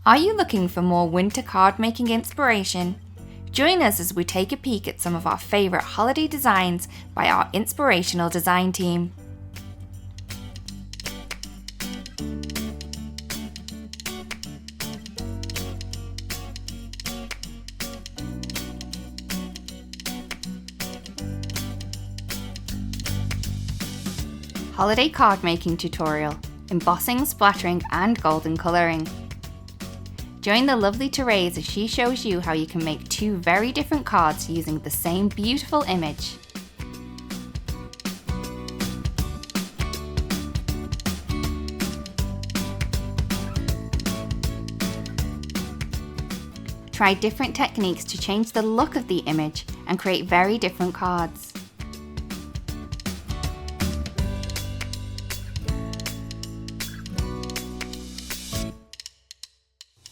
Are you looking for more winter card making inspiration? Join us as we take a peek at some of our favourite holiday designs by our inspirational design team. Holiday card making tutorial, embossing, splattering and golden colouring. Join the lovely Therese as she shows you how you can make two very different cards using the same beautiful image. Try different techniques to change the look of the image and create very different cards.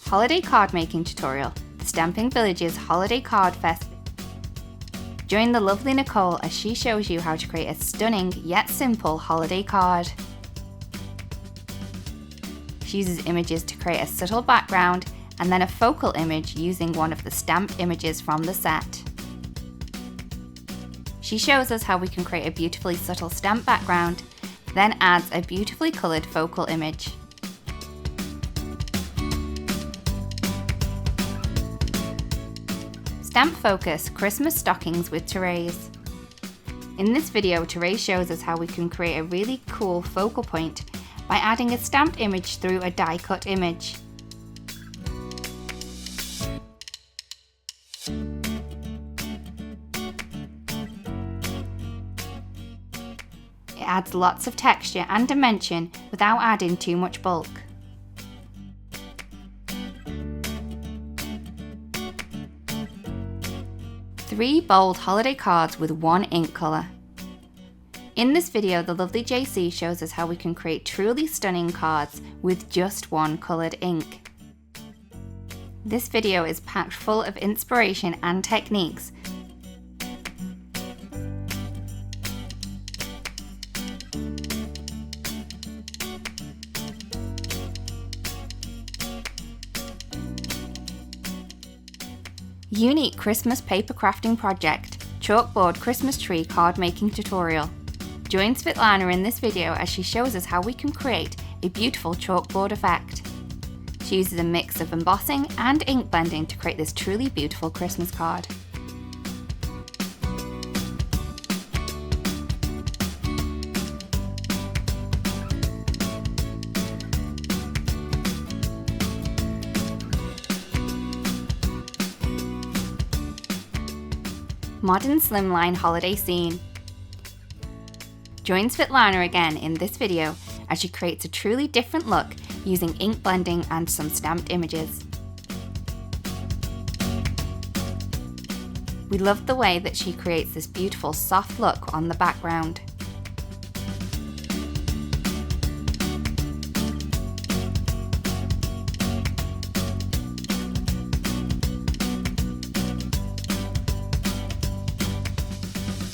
Holiday card making tutorial, the Stamping Village's Holiday Card Fest. Join the lovely Nicole as she shows you how to create a stunning yet simple holiday card. She uses images to create a subtle background and then a focal image using one of the stamped images from the set. She shows us how we can create a beautifully subtle stamp background, then adds a beautifully coloured focal image. Stamp Focus Christmas Stockings with Therese. In this video, Therese shows us how we can create a really cool focal point by adding a stamped image through a die cut image. It adds lots of texture and dimension without adding too much bulk. Three bold holiday cards with one ink colour. In this video, the lovely Jaycee shows us how we can create truly stunning cards with just one coloured ink. This video is packed full of inspiration and techniques. Unique Christmas paper crafting project, Chalkboard Christmas tree card making tutorial. Join Svitlana in this video as she shows us how we can create a beautiful chalkboard effect. She uses a mix of embossing and ink blending to create this truly beautiful Christmas card. Modern Slimline holiday scene. Join Svitlana again in this video as she creates a truly different look using ink blending and some stamped images. We love the way that she creates this beautiful soft look on the background.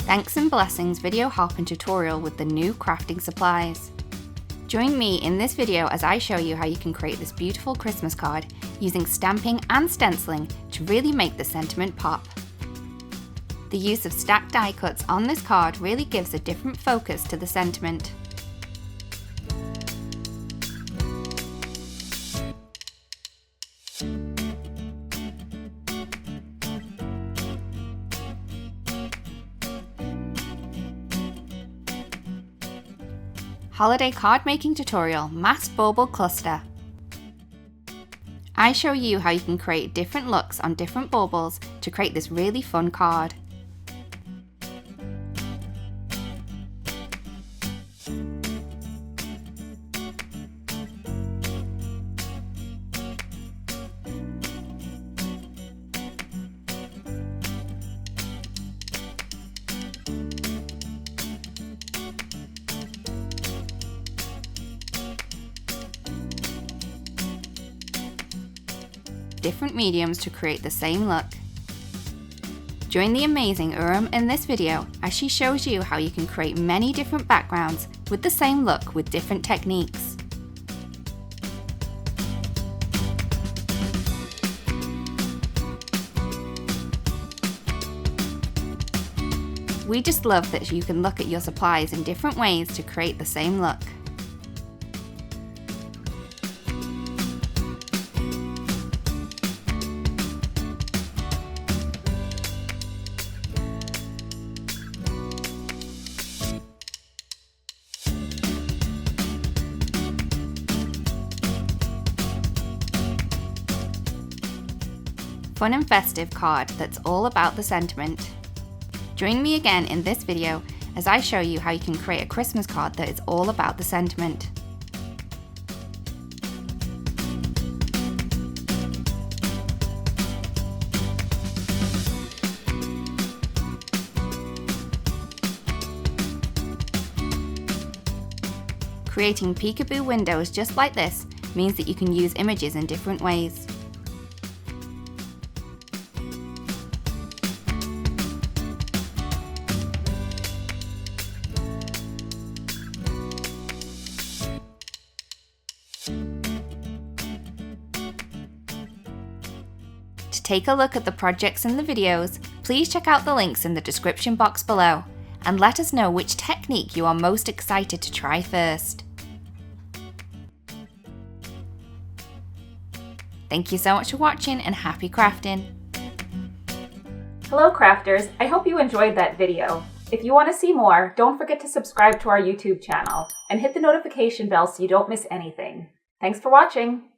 Thanks and blessings video help and tutorial with the new crafting supplies. Join me in this video as I show you how you can create this beautiful Christmas card using stamping and stenciling to really make the sentiment pop. The use of stacked die cuts on this card really gives a different focus to the sentiment. Holiday card making tutorial, masked bauble cluster. I show you how you can create different looks on different baubles to create this really fun card. Different mediums to create the same look. Join the amazing Urim in this video as she shows you how you can create many different backgrounds with the same look with different techniques. We just love that you can look at your supplies in different ways to create the same look. Fun and festive card that's all about the sentiment. Join me again in this video as I show you how you can create a Christmas card that is all about the sentiment. Creating peekaboo windows just like this means that you can use images in different ways. To take a look at the projects in the videos, please check out the links in the description box below and let us know which technique you are most excited to try first. Thank you so much for watching and happy crafting! Hello crafters, I hope you enjoyed that video. If you want to see more, don't forget to subscribe to our YouTube channel and hit the notification bell so you don't miss anything. Thanks for watching!